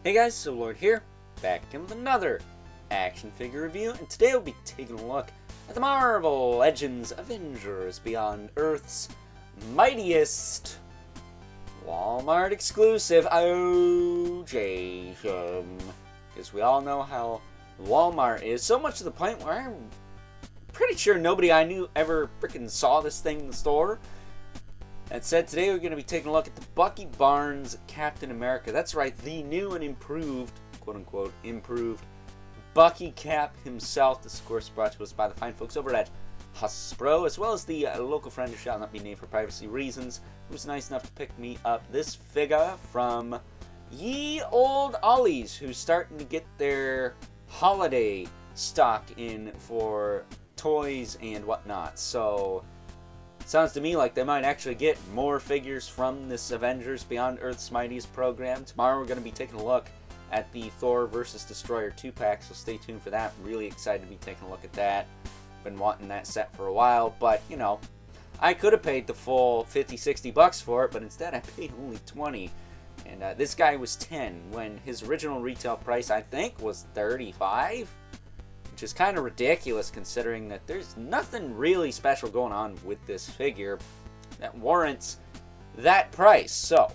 Hey guys, so Lord here, back again with another action figure review, and today we'll be taking a look at the Marvel Legends Avengers Beyond Earth's Mightiest Wal-Mart exclusive OJ. Because we all know how Wal-Mart is, so much to the point where I'm pretty sure nobody I knew ever freaking saw this thing in the store. That said, today we're going to be taking a look at the Bucky Barnes Captain America. That's right, the new and improved, quote-unquote, improved Bucky Cap himself. This, of course, brought to us by the fine folks over at Hasbro, as well as the local friend who shall not be named for privacy reasons, who was nice enough to pick me up this figure from Ye Old Ollies, who's starting to get their holiday stock in for toys and whatnot. So sounds to me like they might actually get more figures from this Avengers Beyond Earth's Mightiest program. Tomorrow we're going to be taking a look at the Thor vs. Destroyer 2-pack, so stay tuned for that. Really excited to be taking a look at that. Been wanting that set for a while, but, you know, I could have paid the full 50-60 bucks for it, but instead I paid only 20. And this guy was 10 when his original retail price, I think, was 35. Which is kind of ridiculous considering that there's nothing really special going on with this figure that warrants that price. So,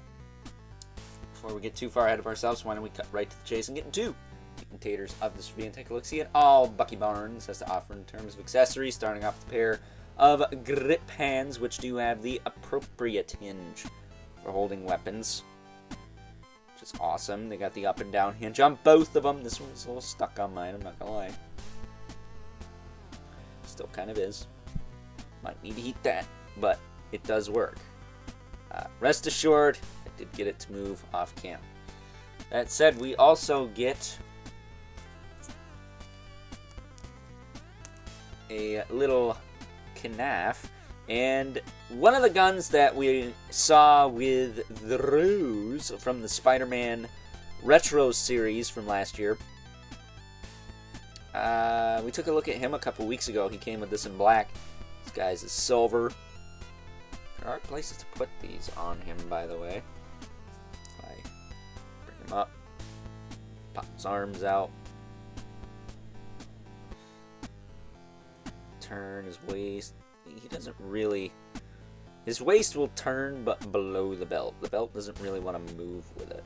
before we get too far ahead of ourselves, why don't we cut right to the chase and get into the contators of this review and take a look-see at all Bucky Barnes has to offer in terms of accessories, starting off with a pair of grip hands, which do have the appropriate hinge for holding weapons, which is awesome. They got the up and down hinge on both of them. This one's a little stuck on mine, I'm not gonna lie. Still kind of is. Might need to heat that, but it does work. Rest assured, I did get it to move off cam. That said, we also get a little knife, and one of the guns that we saw with the Ruse from the Spider-Man Retro series from last year. We took a look at him a couple weeks ago. He came with this in black. This guy's is silver. There are places to put these on him, by the way. If I bring him up, pop his arms out, turn his waist. He doesn't really... His waist will turn, but below the belt. The belt doesn't really want to move with it.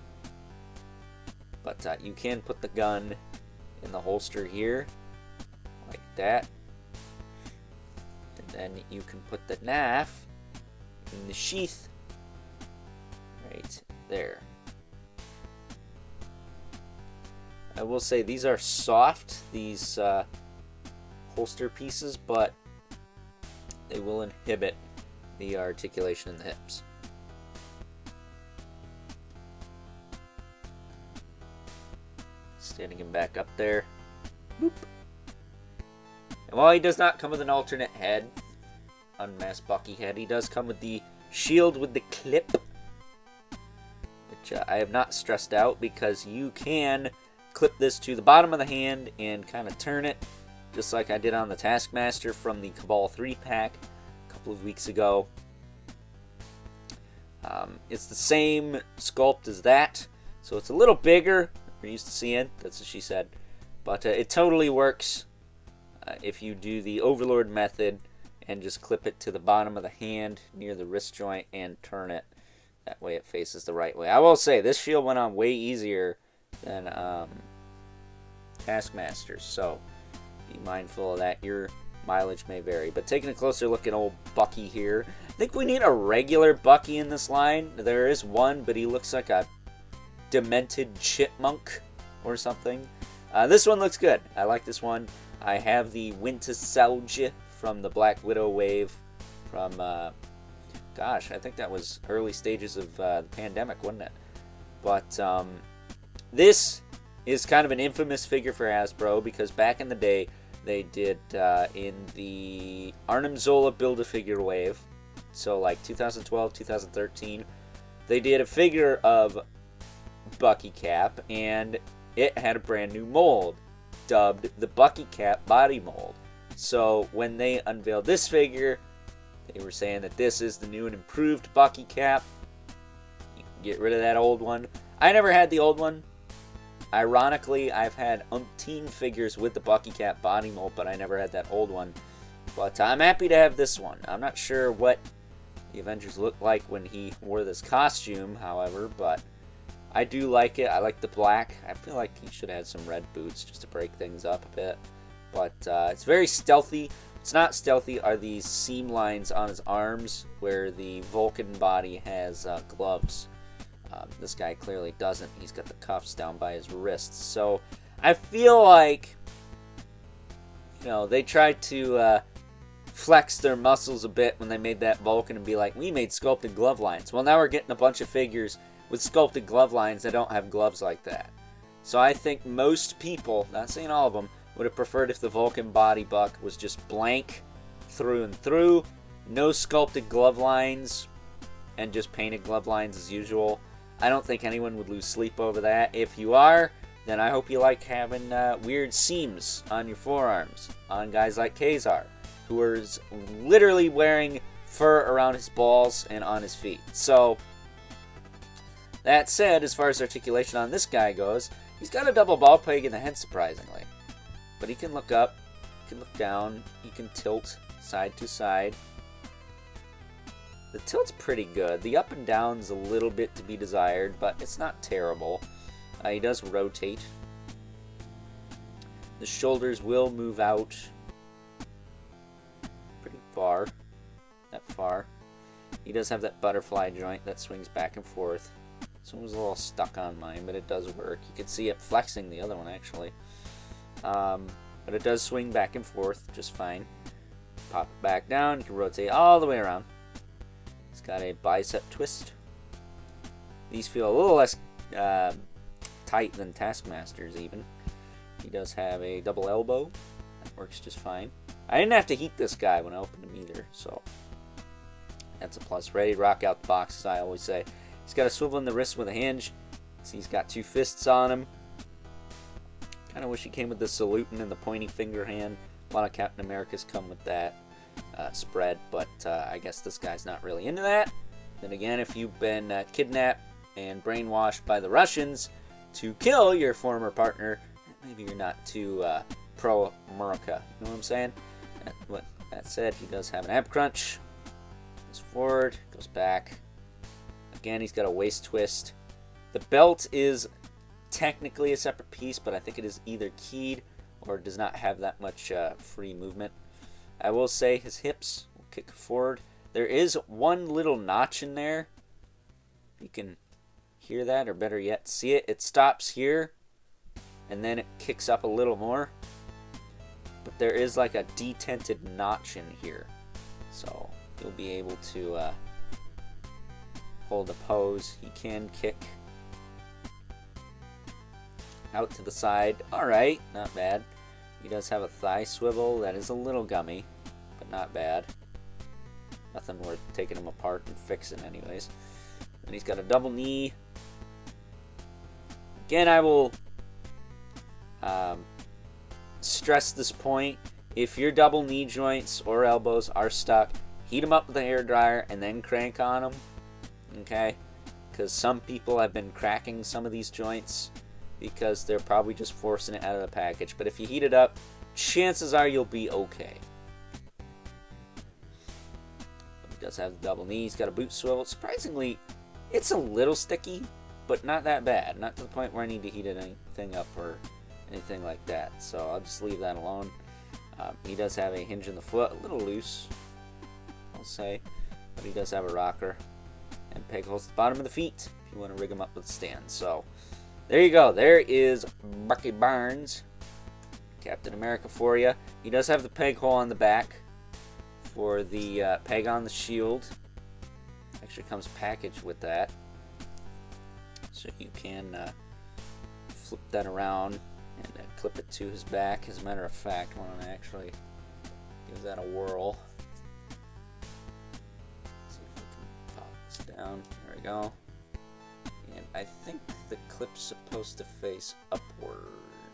But you can put the gun in the holster here, like that, and then you can put the knife in the sheath right there. I will say these are soft, these holster pieces, but they will inhibit the articulation in the hips. Standing him back up there. Boop. And while he does not come with an alternate head, unmasked Bucky head, he does come with the shield with the clip, which I have not stressed out because you can clip this to the bottom of the hand and kind of turn it, just like I did on the Taskmaster from the Cabal 3-pack a couple of weeks ago. It's the same sculpt as that, so it's a little bigger. We're used to seeing, that's what she said, but it totally works if you do the Overlord method and just clip it to the bottom of the hand near the wrist joint and turn it. That way it faces the right way. I will say, this shield went on way easier than Taskmaster's, so be mindful of that. Your mileage may vary. But taking a closer look at old Bucky here, I think we need a regular Bucky in this line. There is one, but he looks like a demented chipmunk or something. This one looks good. I like this one. I have the Winter Soldier from the Black Widow wave from, gosh, I think that was early stages of the pandemic, wasn't it? But this is kind of an infamous figure for Hasbro because back in the day they did in the Arnim Zola Build-A-Figure wave, so like 2012, 2013, they did a figure of Bucky Cap, and it had a brand new mold dubbed the Bucky Cap body mold. So when they unveiled this figure, they were saying that this is the new and improved Bucky Cap. You can get rid of that old one. I never had the old one. Ironically, I've had umpteen figures with the Bucky Cat body mold, but I never had that old one. But I'm happy to have this one. I'm not sure what the Avengers looked like when he wore this costume, however, but I do like it. I like the black. I feel like he should have had some red boots just to break things up a bit. But it's very stealthy. What's not stealthy are these seam lines on his arms where the Vulcan body has gloves. This guy clearly doesn't. He's got the cuffs down by his wrists. So I feel like, they tried to flex their muscles a bit when they made that Vulcan and be like, we made sculpted glove lines. Well, now we're getting a bunch of figures with sculpted glove lines that don't have gloves like that. So I think most people, not saying all of them, would have preferred if the Vulcan body buck was just blank through and through, no sculpted glove lines, and just painted glove lines as usual. I don't think anyone would lose sleep over that. If you are, then I hope you like having weird seams on your forearms on guys like Kazar, who is literally wearing fur around his balls and on his feet. So, that said, as far as articulation on this guy goes, he's got a double ball peg in the head, surprisingly. But he can look up, he can look down, he can tilt side to side. The tilt's pretty good. The up and down's a little bit to be desired, but it's not terrible. He does rotate. The shoulders will move out pretty far. That far. He does have that butterfly joint that swings back and forth. This one was a little stuck on mine, but it does work. You can see it flexing the other one, actually. But it does swing back and forth just fine. Pop it back down. You can rotate all the way around. It's got a bicep twist. These feel a little less tight than Taskmaster's even. He does have a double elbow. That works just fine. I didn't have to heat this guy when I opened him either, so that's a plus. Ready to rock out the box, as I always say. He's got a swivel in the wrist with a hinge. See, he's got two fists on him. Kind of wish he came with the saluting and the pointy finger hand. A lot of Captain Americas come with that spread, but I guess this guy's not really into that. Then again, if you've been kidnapped and brainwashed by the Russians to kill your former partner, maybe you're not too pro-America. You know what I'm saying? That said, he does have an ab crunch. Goes forward, goes back. Again, he's got a waist twist. The belt is technically a separate piece, but I think it is either keyed or does not have that much free movement. I will say his hips will kick forward. There is one little notch in there. You can hear that, or better yet, see it. It stops here, and then it kicks up a little more. But there is like a detented notch in here. So you'll be able to hold a pose. He can kick out to the side. Alright, not bad. He does have a thigh swivel that is a little gummy, but not bad. Nothing worth taking him apart and fixing anyways. And he's got a double knee. Again, I will stress this point. If your double knee joints or elbows are stuck, heat them up with a hairdryer and then crank on them. Okay? Because some people have been cracking some of these joints because they're probably just forcing it out of the package. But if you heat it up, chances are you'll be okay. He does have the double knee. He's got a boot swivel. Surprisingly, it's a little sticky, but not that bad. Not to the point where I need to heat anything up or anything like that. So I'll just leave that alone. He does have a hinge in the foot, a little loose, I'll say. But he does have a rocker. And peg holes at the bottom of the feet if you want to rig him up with a stand. So there you go. There is Bucky Barnes, Captain America for you. He does have the peg hole on the back for the peg on the shield. Actually comes packaged with that. So you can flip that around and clip it to his back. As a matter of fact, I want to actually give that a whirl. See if we can pop this down. There we go. And I think the clip's supposed to face upward.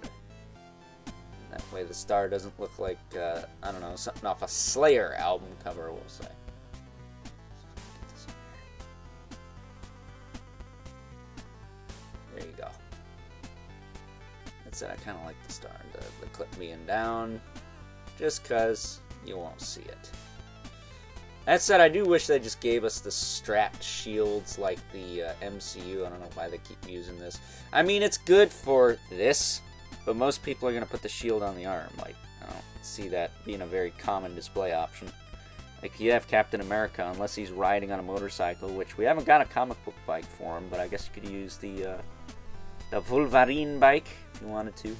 And that way the star doesn't look like, I don't know, something off a Slayer album cover, we'll say. There you go. said, I kind of like the star, the clip being down, just because you won't see it. That said, I do wish they just gave us the strapped shields like the MCU. I don't know why they keep using this. I mean, it's good for this, but most people are going to put the shield on the arm. Like, I don't see that being a very common display option. Like, you have Captain America, unless he's riding on a motorcycle, which we haven't got a comic book bike for him, but I guess you could use the Wolverine bike if you wanted to.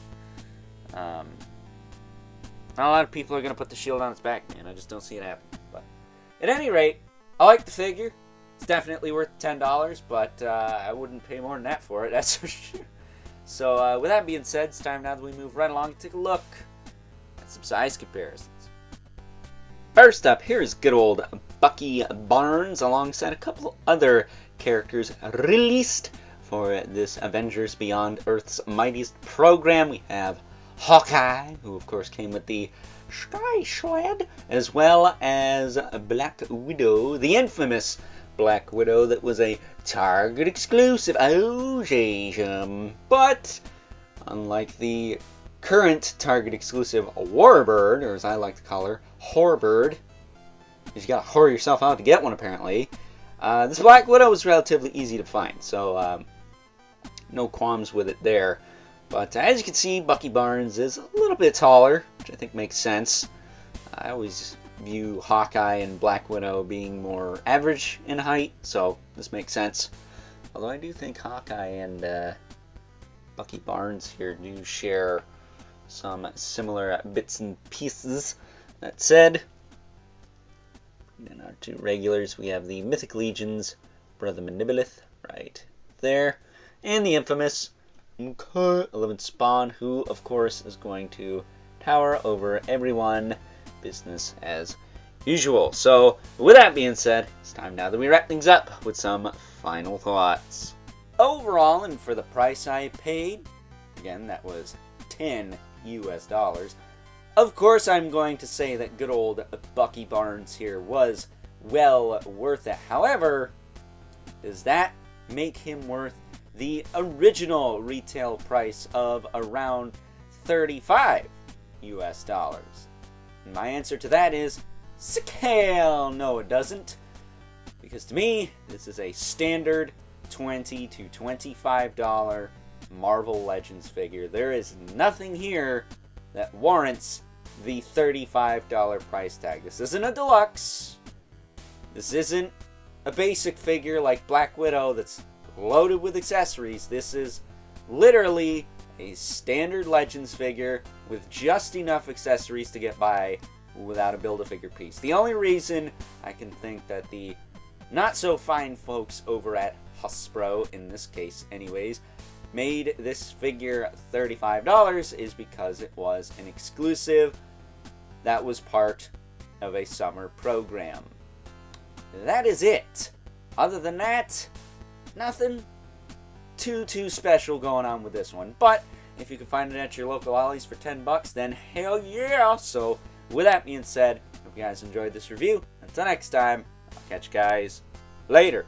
Not a lot of people are going to put the shield on its back, man. I just don't see it happen. But at any rate, I like the figure. It's definitely worth $10, but I wouldn't pay more than that for it, that's for sure. So with that being said, it's time now that we move right along and take a look at some size comparisons. First up, here's good old Bucky Barnes alongside a couple other characters released for this Avengers Beyond Earth's Mightiest program. We have Hawkeye, who of course came with the Sky Shred, as well as Black Widow, the infamous Black Widow that was a Target exclusive. Oh, Jasham. But unlike the current Target exclusive Warbird, or as I like to call her, Whorebird, because you gotta whore yourself out to get one apparently, this Black Widow was relatively easy to find, so no qualms with it there. But as you can see, Bucky Barnes is a little bit taller, which I think makes sense. I always view Hawkeye and Black Widow being more average in height, so this makes sense. Although I do think Hawkeye and Bucky Barnes here do share some similar bits and pieces. That said, in our two regulars, we have the Mythic Legion's Brother Manibelith right there, and the infamous 11 Spawn, who of course is going to tower over everyone, business as usual. So with that being said, it's time now that we wrap things up with some final thoughts. Overall, and for the price I paid, again that was $10 US, of course I'm going to say that good old Bucky Barnes here was well worth it. However, does that make him worth the original retail price of around $35 US? And my answer to that is, hell no it doesn't. Because to me, this is a standard $20 to $25 Marvel Legends figure. There is nothing here that warrants the $35 price tag. This isn't a deluxe. This isn't a basic figure like Black Widow that's loaded with accessories. This is literally a standard Legends figure with just enough accessories to get by without a Build-A-Figure piece. The only reason I can think that the not-so-fine folks over at Hasbro, in this case anyways, made this figure $35 is because it was an exclusive that was part of a summer program. That is it. Other than that, nothing too special going on with this one. But if you can find it at your local Ollie's for $10, then hell yeah. So with that being said, hope you guys enjoyed this review. Until next time, I'll catch you guys later.